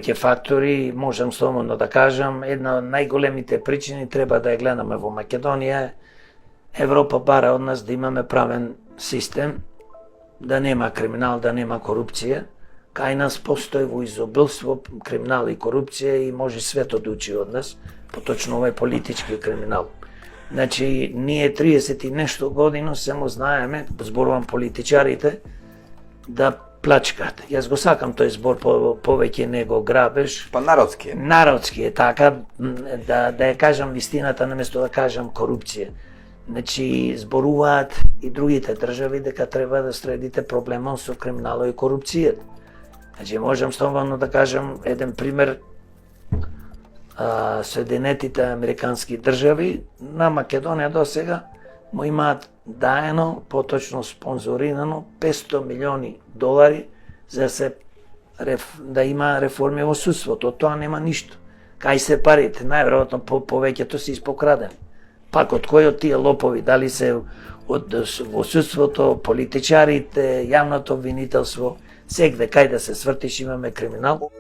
повеќе фактори, можам слободно да кажам, една од најголемите причини треба да ја гледаме во Македонија. Европа бара од нас да имаме правен систем, да нема криминал, да нема корупција. Кај нас постои во изобилство криминал и корупција и може светот да учи од нас, поточно овој политички криминал. Значи, ние 30 и нешто година само знаеме, зборувам политичарите, да плачкат. Јас го сакам тој збор повеќе него грабеж. Па народски е. Народски е така, да ја кажам вистината наместо да кажам корупција. Значи, зборуваат и другите држави дека треба да средите проблемот со криминалот и корупцијата. Значи, можам слободно да кажам еден пример. Соединетите американски држави на Македонија до сега му имаат даено, поточно спонзорирано 500 милиони долари за да има реформи во судството. Од тоа нема ништо. Кај се парите? Најверојатно повеќето се испокрадени. Пак од кој од тие лопови, дали се во судството, политичарите, јавното обвинителство, сегде кај да се свртиш имаме криминал.